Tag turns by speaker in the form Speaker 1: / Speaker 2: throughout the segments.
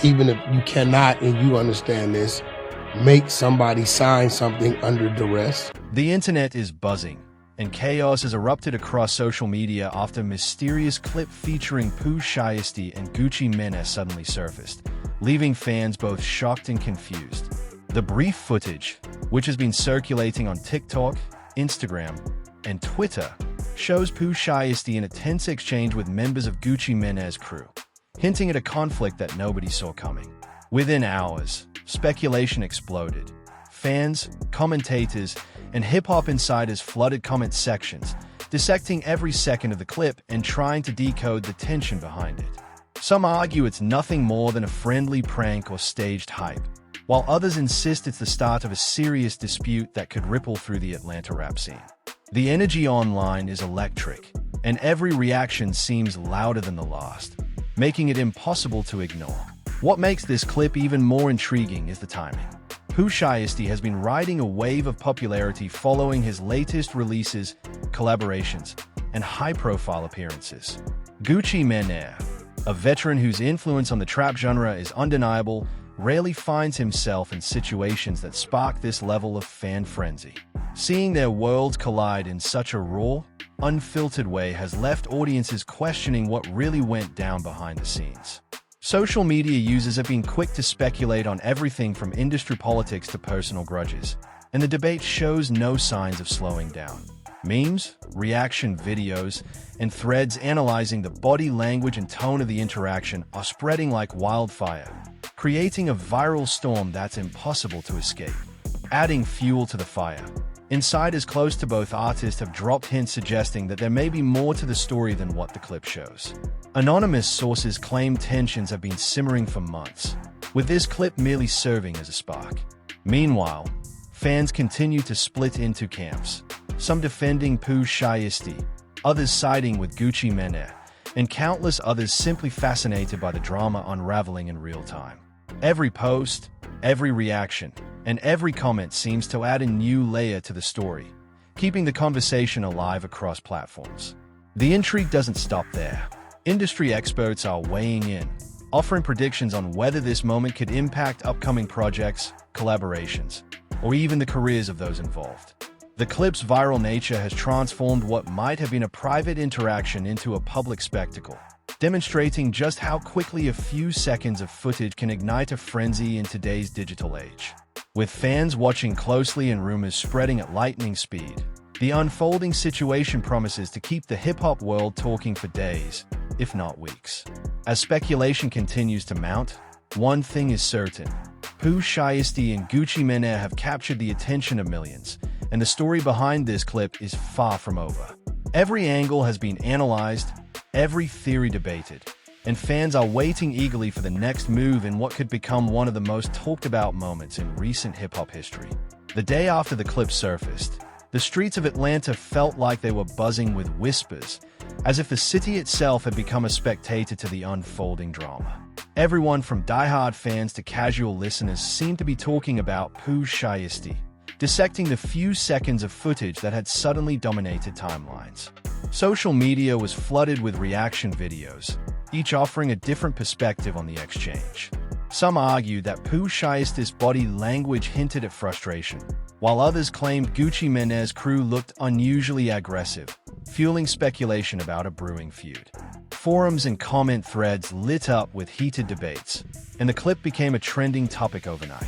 Speaker 1: even if you cannot, and you understand this, make somebody sign something under duress.
Speaker 2: The internet is buzzing, and chaos has erupted across social media after a mysterious clip featuring Pooh Shiesty and Gucci Mane suddenly surfaced, leaving fans both shocked and confused. The brief footage, which has been circulating on TikTok, Instagram, and Twitter, shows Pooh Shiesty in a tense exchange with members of Gucci Mane's crew, hinting at a conflict that nobody saw coming. Within hours, speculation exploded. Fans, commentators, and hip-hop insiders flooded comment sections, dissecting every second of the clip and trying to decode the tension behind it. Some argue it's nothing more than a friendly prank or staged hype, while others insist it's the start of a serious dispute that could ripple through the Atlanta rap scene. The energy online is electric, and every reaction seems louder than the last, making it impossible to ignore. What makes this clip even more intriguing is the timing. Pooh Shiesty has been riding a wave of popularity following his latest releases, collaborations, and high-profile appearances. Gucci Mane, a veteran whose influence on the trap genre is undeniable, rarely finds himself in situations that spark this level of fan frenzy. Seeing their worlds collide in such a raw, unfiltered way has left audiences questioning what really went down behind the scenes. Social media users have been quick to speculate on everything from industry politics to personal grudges, and the debate shows no signs of slowing down. Memes, reaction videos, and threads analyzing the body language and tone of the interaction are spreading like wildfire, creating a viral storm that's impossible to escape. Adding fuel to the fire, insiders close to both artists have dropped hints suggesting that there may be more to the story than what the clip shows. Anonymous sources claim tensions have been simmering for months, with this clip merely serving as a spark. Meanwhile, fans continue to split into camps, some defending Pooh Shiesty, others siding with Gucci Mane, and countless others simply fascinated by the drama unraveling in real time. Every post, every reaction, and every comment seems to add a new layer to the story, keeping the conversation alive across platforms. The intrigue doesn't stop there. Industry experts are weighing in, offering predictions on whether this moment could impact upcoming projects, collaborations, or even the careers of those involved. The clip's viral nature has transformed what might have been a private interaction into a public spectacle, demonstrating just how quickly a few seconds of footage can ignite a frenzy in today's digital age. With fans watching closely and rumors spreading at lightning speed, the unfolding situation promises to keep the hip-hop world talking for days, if not weeks. As speculation continues to mount, one thing is certain: Pooh Shiesty and Gucci Mane have captured the attention of millions, and the story behind this clip is far from over. Every angle has been analyzed, every theory debated, and fans are waiting eagerly for the next move in what could become one of the most talked about moments in recent hip-hop history. The day after the clip surfaced, the streets of Atlanta felt like they were buzzing with whispers, as if the city itself had become a spectator to the unfolding drama. Everyone from die-hard fans to casual listeners seemed to be talking about Pooh Shiesty, dissecting the few seconds of footage that had suddenly dominated timelines. Social media was flooded with reaction videos, each offering a different perspective on the exchange. Some argued that Pooh Shiesty's body language hinted at frustration, while others claimed Gucci Mane's crew looked unusually aggressive, fueling speculation about a brewing feud. Forums and comment threads lit up with heated debates, and the clip became a trending topic overnight.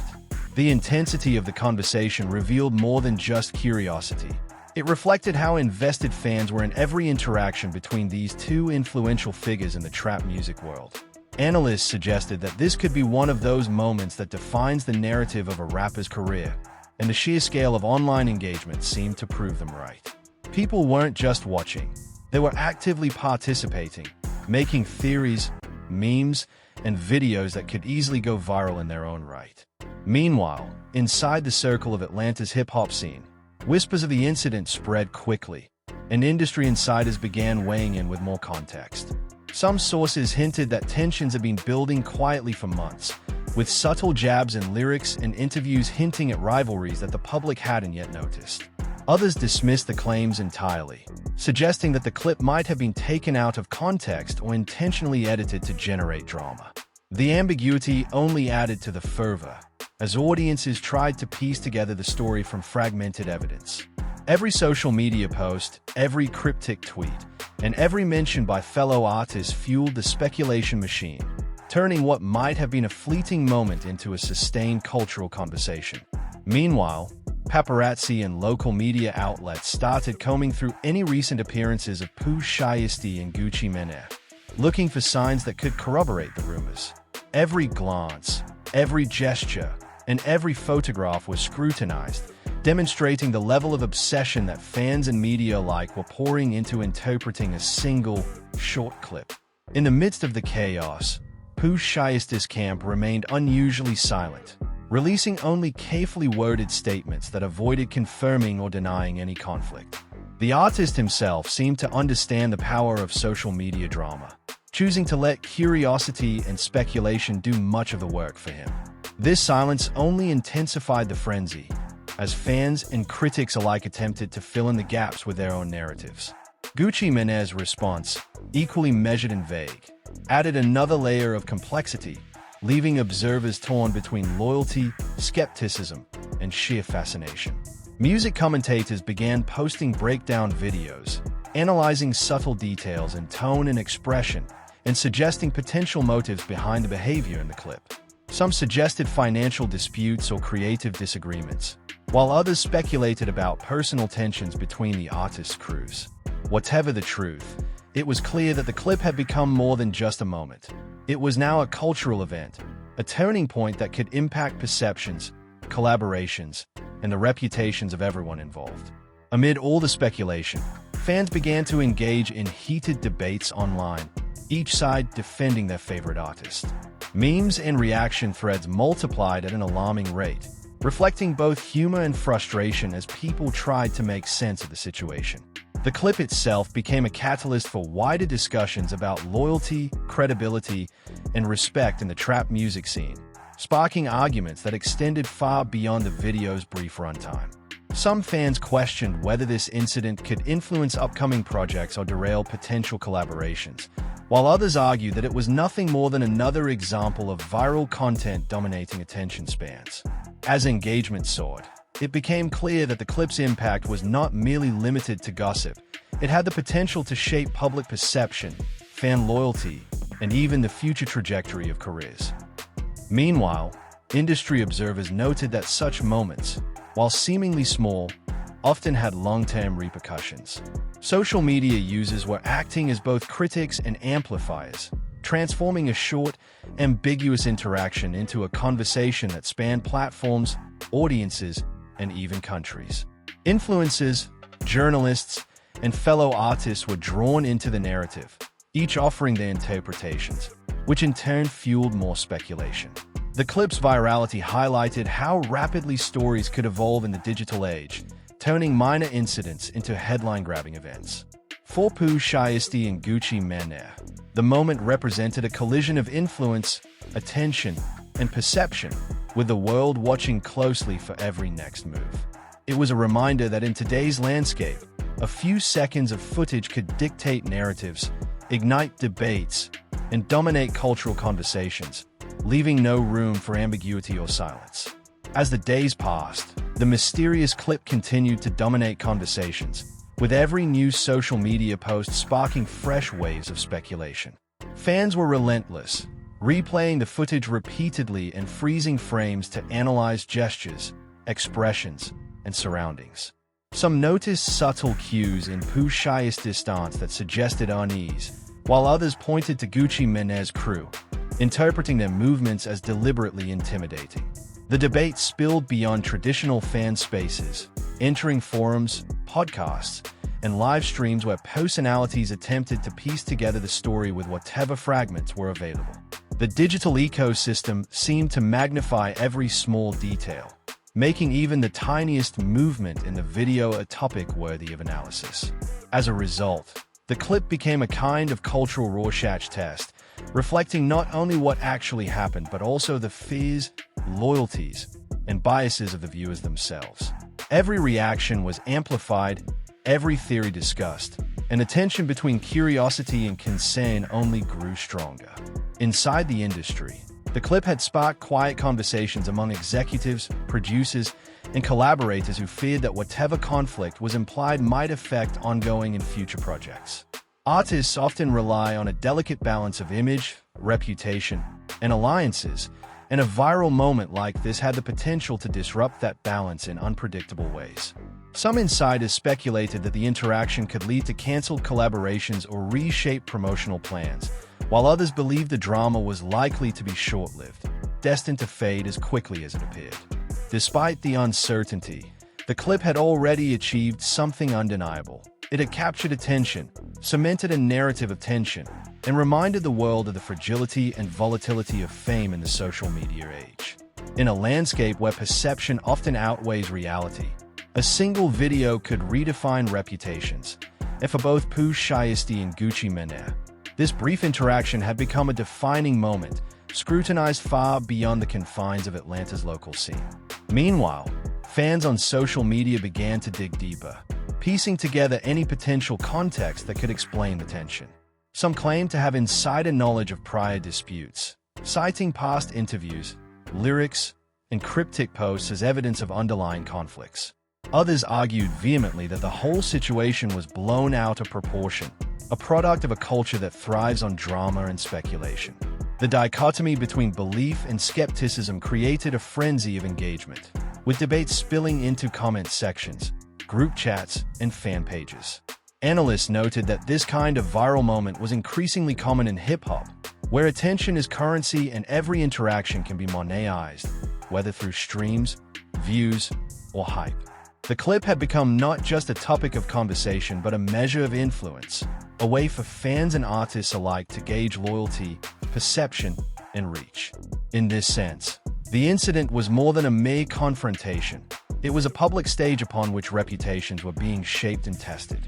Speaker 2: The intensity of the conversation revealed more than just curiosity. It reflected how invested fans were in every interaction between these two influential figures in the trap music world. Analysts suggested that this could be one of those moments that defines the narrative of a rapper's career, and the sheer scale of online engagement seemed to prove them right. People weren't just watching, they were actively participating, making theories, memes, and videos that could easily go viral in their own right. Meanwhile, inside the circle of Atlanta's hip-hop scene, whispers of the incident spread quickly, and industry insiders began weighing in with more context. Some sources hinted that tensions had been building quietly for months, with subtle jabs in lyrics and interviews hinting at rivalries that the public hadn't yet noticed. Others dismissed the claims entirely, suggesting that the clip might have been taken out of context or intentionally edited to generate drama. The ambiguity only added to the fervor, as audiences tried to piece together the story from fragmented evidence. Every social media post, every cryptic tweet, and every mention by fellow artists fueled the speculation machine, turning what might have been a fleeting moment into a sustained cultural conversation. Meanwhile, paparazzi and local media outlets started combing through any recent appearances of Pooh Shiesty and Gucci Mane, looking for signs that could corroborate the rumors. Every glance, every gesture, and every photograph was scrutinized, demonstrating the level of obsession that fans and media alike were pouring into interpreting a single, short clip. In the midst of the chaos, Pooh Shiesty's camp remained unusually silent, releasing only carefully worded statements that avoided confirming or denying any conflict. The artist himself seemed to understand the power of social media drama, choosing to let curiosity and speculation do much of the work for him. This silence only intensified the frenzy, as fans and critics alike attempted to fill in the gaps with their own narratives. Gucci Mane's response, equally measured and vague, added another layer of complexity, leaving observers torn between loyalty, skepticism, and sheer fascination. Music commentators began posting breakdown videos, analyzing subtle details in tone and expression, and suggesting potential motives behind the behavior in the clip. Some suggested financial disputes or creative disagreements, while others speculated about personal tensions between the artist's crews. Whatever the truth, it was clear that the clip had become more than just a moment. It was now a cultural event, a turning point that could impact perceptions, collaborations, and the reputations of everyone involved. Amid all the speculation, fans began to engage in heated debates online, each side defending their favorite artist. Memes and reaction threads multiplied at an alarming rate, reflecting both humor and frustration as people tried to make sense of the situation. The clip itself became a catalyst for wider discussions about loyalty, credibility, and respect in the trap music scene, sparking arguments that extended far beyond the video's brief runtime. Some fans questioned whether this incident could influence upcoming projects or derail potential collaborations, while others argued that it was nothing more than another example of viral content dominating attention spans. As engagement soared, it became clear that the clip's impact was not merely limited to gossip. It had the potential to shape public perception, fan loyalty, and even the future trajectory of careers. Meanwhile, industry observers noted that such moments, while seemingly small, often had long-term repercussions. Social media users were acting as both critics and amplifiers, transforming a short, ambiguous interaction into a conversation that spanned platforms, audiences, and even countries. Influencers, journalists, and fellow artists were drawn into the narrative, each offering their interpretations, which in turn fueled more speculation. The clip's virality highlighted how rapidly stories could evolve in the digital age, turning minor incidents into headline-grabbing events. For Pooh Shiesty and Gucci Mane, the moment represented a collision of influence, attention, and perception, with the world watching closely for every next move. It was a reminder that in today's landscape, a few seconds of footage could dictate narratives, ignite debates, and dominate cultural conversations, leaving no room for ambiguity or silence. As the days passed, the mysterious clip continued to dominate conversations, with every new social media post sparking fresh waves of speculation. Fans were relentless, replaying the footage repeatedly and freezing frames to analyze gestures, expressions, and surroundings. Some noticed subtle cues in Pooh Shiesty's stance that suggested unease, while others pointed to Gucci Mane's crew, interpreting their movements as deliberately intimidating. The debate spilled beyond traditional fan spaces, entering forums, podcasts, and live streams where personalities attempted to piece together the story with whatever fragments were available. The digital ecosystem seemed to magnify every small detail, making even the tiniest movement in the video a topic worthy of analysis. As a result, the clip became a kind of cultural Rorschach test, reflecting not only what actually happened but also the fears, loyalties, and biases of the viewers themselves. Every reaction was amplified, every theory discussed, and the tension between curiosity and concern only grew stronger. Inside the industry, the clip had sparked quiet conversations among executives, producers, and collaborators who feared that whatever conflict was implied might affect ongoing and future projects. Artists often rely on a delicate balance of image, reputation, and alliances, and a viral moment like this had the potential to disrupt that balance in unpredictable ways. Some insiders speculated that the interaction could lead to canceled collaborations or reshaped promotional plans, while others believed the drama was likely to be short-lived, destined to fade as quickly as it appeared. Despite the uncertainty, the clip had already achieved something undeniable. It had captured attention, cemented a narrative of tension, and reminded the world of the fragility and volatility of fame in the social media age. In a landscape where perception often outweighs reality, a single video could redefine reputations. And for both Pooh Shiesty and Gucci Mane, this brief interaction had become a defining moment, scrutinized far beyond the confines of Atlanta's local scene. Meanwhile, fans on social media began to dig deeper, piecing together any potential context that could explain the tension. Some claimed to have insider knowledge of prior disputes, citing past interviews, lyrics, and cryptic posts as evidence of underlying conflicts. Others argued vehemently that the whole situation was blown out of proportion, a product of a culture that thrives on drama and speculation. The dichotomy between belief and skepticism created a frenzy of engagement, with debates spilling into comment sections, group chats, and fan pages. Analysts noted that this kind of viral moment was increasingly common in hip-hop, where attention is currency and every interaction can be monetized, whether through streams, views, or hype. The clip had become not just a topic of conversation but a measure of influence, a way for fans and artists alike to gauge loyalty, perception, and reach. In this sense, the incident was more than a mere confrontation. It was a public stage upon which reputations were being shaped and tested.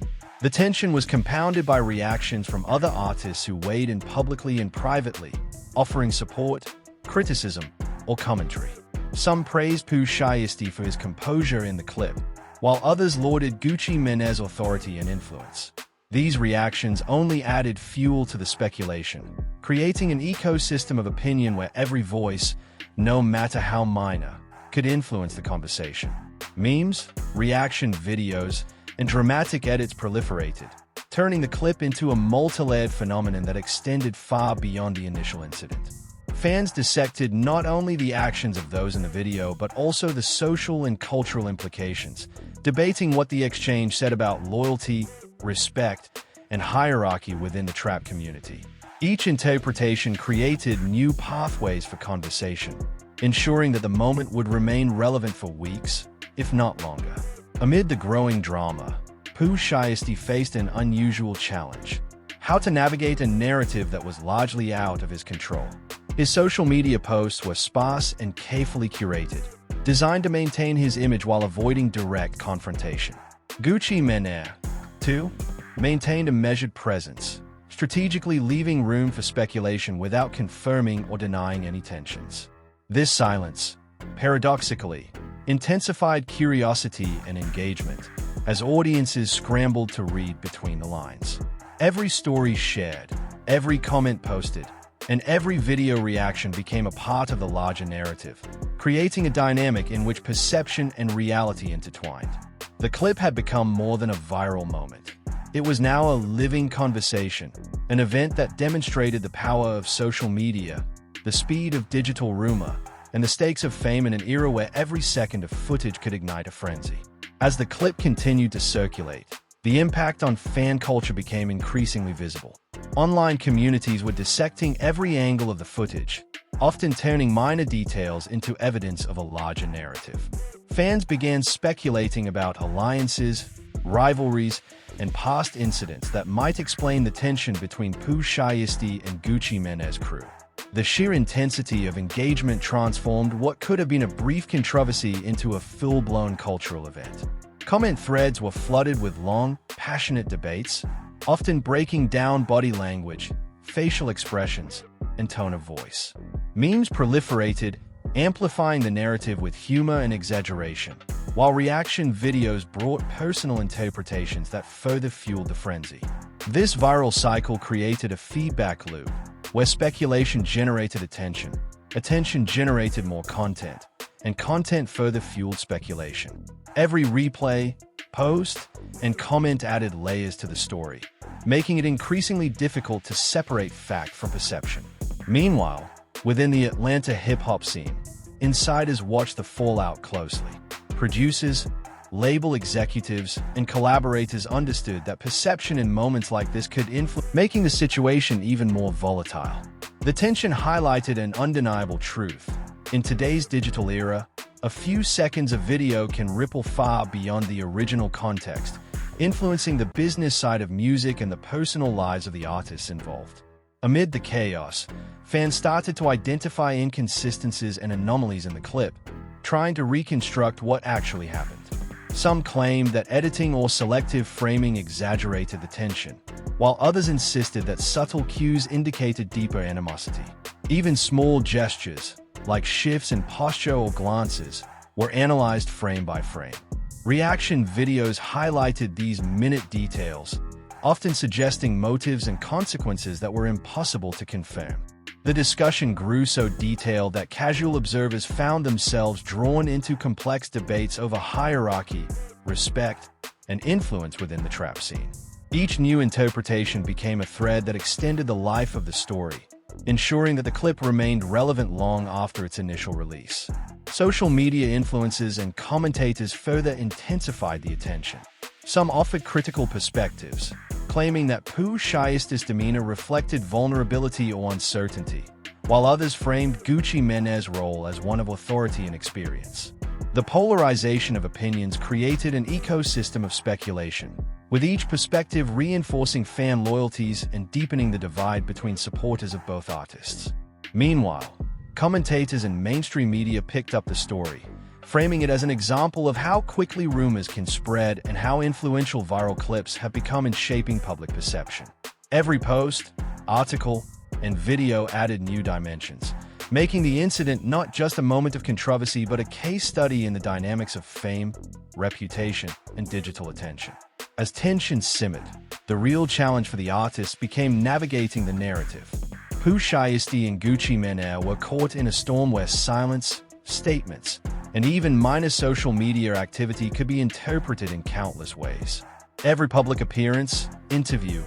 Speaker 2: The tension was compounded by reactions from other artists who weighed in publicly and privately, offering support, criticism, or commentary. Some praised Pooh Shiesty for his composure in the clip, while others lauded Gucci Mane's authority and influence. These reactions only added fuel to the speculation, creating an ecosystem of opinion where every voice, no matter how minor, could influence the conversation. Memes, reaction videos, and dramatic edits proliferated, turning the clip into a multi-layered phenomenon that extended far beyond the initial incident. Fans dissected not only the actions of those in the video but also the social and cultural implications, debating what the exchange said about loyalty, respect, and hierarchy within the trap community. Each interpretation created new pathways for conversation, ensuring that the moment would remain relevant for weeks, if not longer. Amid the growing drama, Pooh Shiesty faced an unusual challenge: how to navigate a narrative that was largely out of his control. His social media posts were sparse and carefully curated, designed to maintain his image while avoiding direct confrontation. Gucci Mane, too, maintained a measured presence, strategically leaving room for speculation without confirming or denying any tensions. This silence, paradoxically, intensified curiosity and engagement as audiences scrambled to read between the lines. Every story shared, every comment posted, and every video reaction became a part of the larger narrative, creating a dynamic in which perception and reality intertwined. The clip had become more than a viral moment. It was now a living conversation, an event that demonstrated the power of social media, the speed of digital rumor, and the stakes of fame in an era where every second of footage could ignite a frenzy. As the clip continued to circulate, the impact on fan culture became increasingly visible. Online communities were dissecting every angle of the footage, often turning minor details into evidence of a larger narrative. Fans began speculating about alliances, rivalries, and past incidents that might explain the tension between Pooh Shiesty and Gucci Mane's crew. The sheer intensity of engagement transformed what could have been a brief controversy into a full-blown cultural event. Comment threads were flooded with long, passionate debates, often breaking down body language, facial expressions, and tone of voice. Memes proliferated, amplifying the narrative with humor and exaggeration, while reaction videos brought personal interpretations that further fueled the frenzy. This viral cycle created a feedback loop where speculation generated attention, attention generated more content, and content further fueled speculation. Every replay, post, and comment added layers to the story, making it increasingly difficult to separate fact from perception. Meanwhile, within the Atlanta hip-hop scene, insiders watched the fallout closely. Producers, label executives, and collaborators understood that perception in moments like this could influence, making the situation even more volatile. The tension highlighted an undeniable truth. In today's digital era, a few seconds of video can ripple far beyond the original context, influencing the business side of music and the personal lives of the artists involved. Amid the chaos, fans started to identify inconsistencies and anomalies in the clip, trying to reconstruct what actually happened. Some claimed that editing or selective framing exaggerated the tension, while others insisted that subtle cues indicated deeper animosity. Even small gestures, like shifts in posture or glances, were analyzed frame by frame. Reaction videos highlighted these minute details, often suggesting motives and consequences that were impossible to confirm. The discussion grew so detailed that casual observers found themselves drawn into complex debates over hierarchy, respect, and influence within the trap scene. Each new interpretation became a thread that extended the life of the story, ensuring that the clip remained relevant long after its initial release. Social media influences and commentators further intensified the attention. Some offered critical perspectives, claiming that Pooh Shiesty's demeanor reflected vulnerability or uncertainty, while others framed Gucci Mane's role as one of authority and experience. The polarization of opinions created an ecosystem of speculation, with each perspective reinforcing fan loyalties and deepening the divide between supporters of both artists. Meanwhile, commentators and mainstream media picked up the story, framing it as an example of how quickly rumors can spread and how influential viral clips have become in shaping public perception. Every post, article, and video added new dimensions, making the incident not just a moment of controversy but a case study in the dynamics of fame, reputation, and digital attention. As tension simmered, the real challenge for the artists became navigating the narrative. Pooh Shiesty and Gucci Mane were caught in a storm where silence, statements, and even minor social media activity could be interpreted in countless ways. Every public appearance, interview,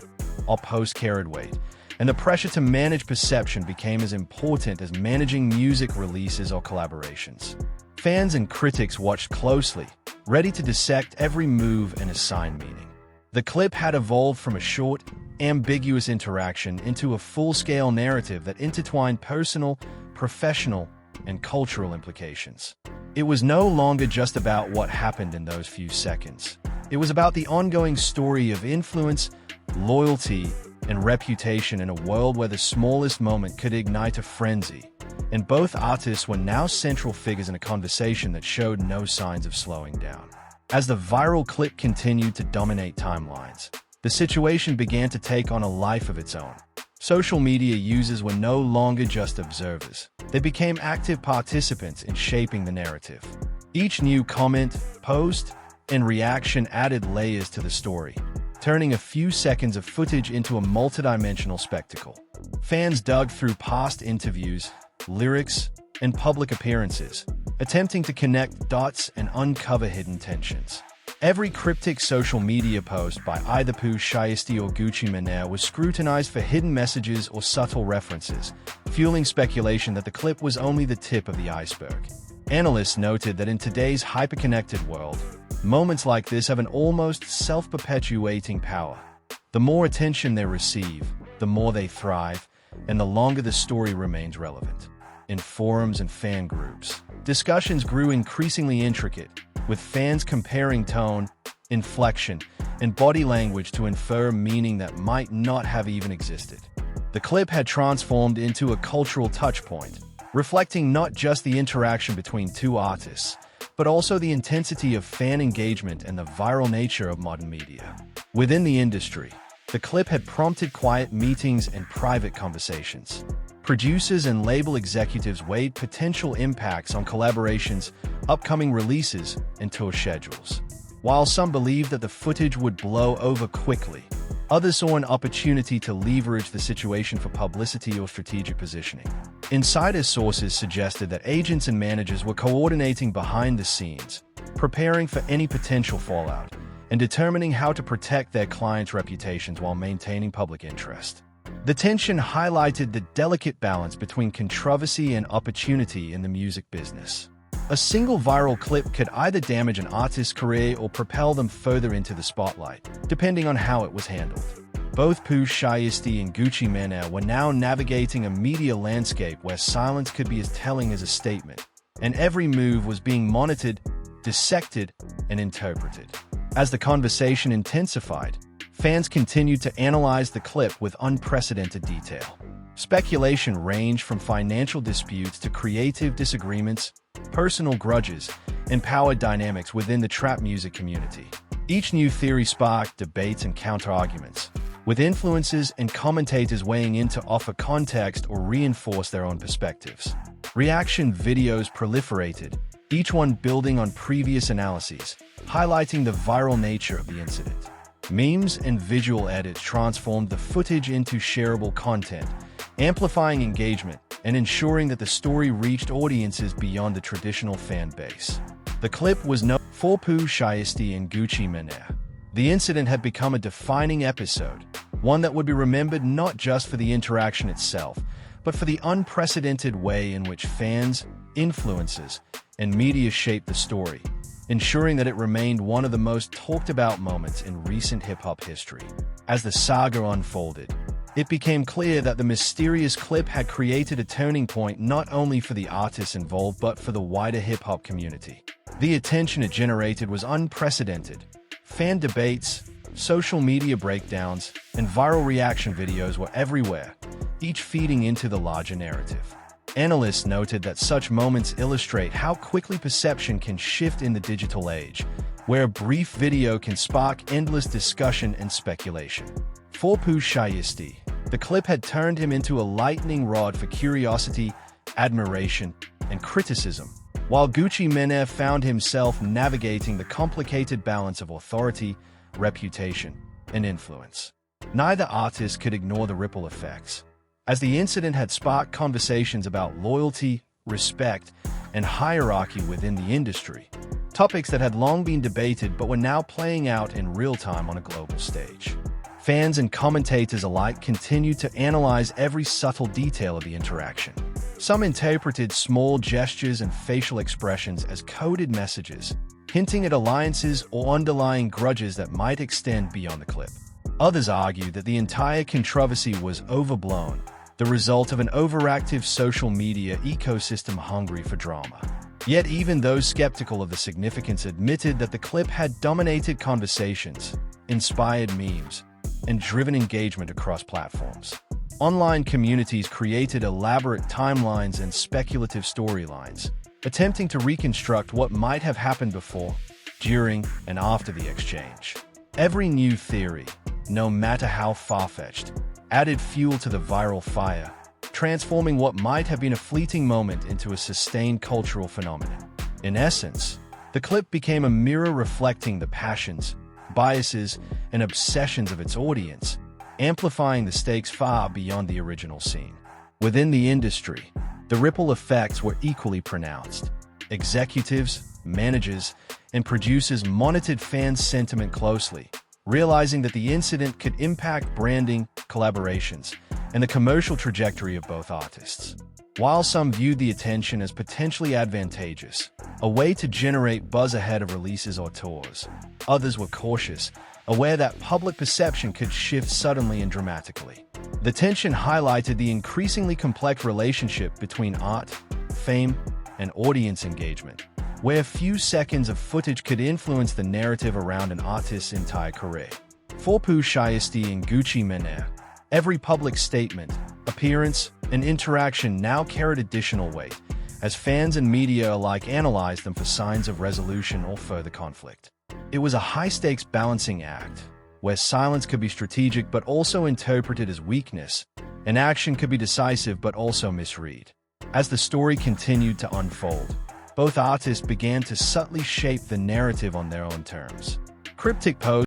Speaker 2: or post carried weight, and the pressure to manage perception became as important as managing music releases or collaborations. Fans and critics watched closely, ready to dissect every move and assign meaning. The clip had evolved from a short, ambiguous interaction into a full-scale narrative that intertwined personal, professional, and cultural implications. It was no longer just about what happened in those few seconds. It was about the ongoing story of influence, loyalty, and reputation in a world where the smallest moment could ignite a frenzy, and both artists were now central figures in a conversation that showed no signs of slowing down. As the viral clip continued to dominate timelines, the situation began to take on a life of its own. Social media users were no longer just observers. They became active participants in shaping the narrative. Each new comment, post, and reaction added layers to the story, turning a few seconds of footage into a multidimensional spectacle. Fans dug through past interviews, lyrics, and public appearances, attempting to connect dots and uncover hidden tensions. Every cryptic social media post by either Pooh Shiesty or Gucci Mane was scrutinized for hidden messages or subtle references, fueling speculation that the clip was only the tip of the iceberg. Analysts noted that in today's hyperconnected world, moments like this have an almost self-perpetuating power. The more attention they receive, the more they thrive, and the longer the story remains relevant. In forums and fan groups, discussions grew increasingly intricate, with fans comparing tone, inflection, and body language to infer meaning that might not have even existed. The clip had transformed into a cultural touchpoint, reflecting not just the interaction between two artists, but also the intensity of fan engagement and the viral nature of modern media. Within the industry, the clip had prompted quiet meetings and private conversations. producers and label executives weighed potential impacts on collaborations, upcoming releases, and tour schedules. While some believed that the footage would blow over quickly, others saw an opportunity to leverage the situation for publicity or strategic positioning. Insider sources suggested that agents and managers were coordinating behind the scenes, preparing for any potential fallout, and determining how to protect their clients' reputations while maintaining public interest. The tension highlighted the delicate balance between controversy and opportunity in the music business. A single viral clip could either damage an artist's career or propel them further into the spotlight, depending on how it was handled. Both Pooh Shiesty and Gucci Mane were now navigating a media landscape where silence could be as telling as a statement, and every move was being monitored, dissected, and interpreted. As the conversation intensified, fans continued to analyze the clip with unprecedented detail. Speculation ranged from financial disputes to creative disagreements, personal grudges, and power dynamics within the trap music community. Each new theory sparked debates and counterarguments, with influencers and commentators weighing in to offer context or reinforce their own perspectives. Reaction videos proliferated, each one building on previous analyses, highlighting the viral nature of the incident. Memes and visual edits transformed the footage into shareable content, amplifying engagement and ensuring that the story reached audiences beyond the traditional fan base. The clip was known for Pooh Shiesty and Gucci Mane. The incident had become a defining episode, one that would be remembered not just for the interaction itself, but for the unprecedented way in which fans, influencers, and media shaped the story, ensuring that it remained one of the most talked about moments in recent hip-hop history. As the saga unfolded, it became clear that the mysterious clip had created a turning point not only for the artists involved but for the wider hip-hop community. The attention it generated was unprecedented. Fan debates, social media breakdowns, and viral reaction videos were everywhere, each feeding into the larger narrative. Analysts noted that such moments illustrate how quickly perception can shift in the digital age, where a brief video can spark endless discussion and speculation. For Pooh Shiesty, the clip had turned him into a lightning rod for curiosity, admiration, and criticism, while Gucci Mane found himself navigating the complicated balance of authority, reputation, and influence. Neither artist could ignore the ripple effects, as the incident had sparked conversations about loyalty, respect, and hierarchy within the industry, topics that had long been debated but were now playing out in real time on a global stage. Fans and commentators alike continued to analyze every subtle detail of the interaction. Some interpreted small gestures and facial expressions as coded messages, hinting at alliances or underlying grudges that might extend beyond the clip. Others argued that the entire controversy was overblown, the result of an overactive social media ecosystem hungry for drama. Yet even those skeptical of the significance admitted that the clip had dominated conversations, inspired memes, and driven engagement across platforms. Online communities created elaborate timelines and speculative storylines, attempting to reconstruct what might have happened before, during, and after the exchange. Every new theory, no matter how far-fetched, added fuel to the viral fire, transforming what might have been a fleeting moment into a sustained cultural phenomenon. In essence, the clip became a mirror reflecting the passions, biases, and obsessions of its audience, amplifying the stakes far beyond the original scene. Within the industry, the ripple effects were equally pronounced. Executives, managers, and producers monitored fans' sentiment closely, realizing that the incident could impact branding, collaborations, and the commercial trajectory of both artists. While some viewed the attention as potentially advantageous, a way to generate buzz ahead of releases or tours, others were cautious, aware that public perception could shift suddenly and dramatically. The tension highlighted the increasingly complex relationship between art, fame, and audience engagement, where a few seconds of footage could influence the narrative around an artist's entire career. For Pooh Shiesty and Gucci Mane, every public statement, appearance, and interaction now carried additional weight, as fans and media alike analyzed them for signs of resolution or further conflict. It was a high-stakes balancing act, where silence could be strategic but also interpreted as weakness, An action could be decisive but also misread. As the story continued to unfold, both artists began to subtly shape the narrative on their own terms. Cryptic posts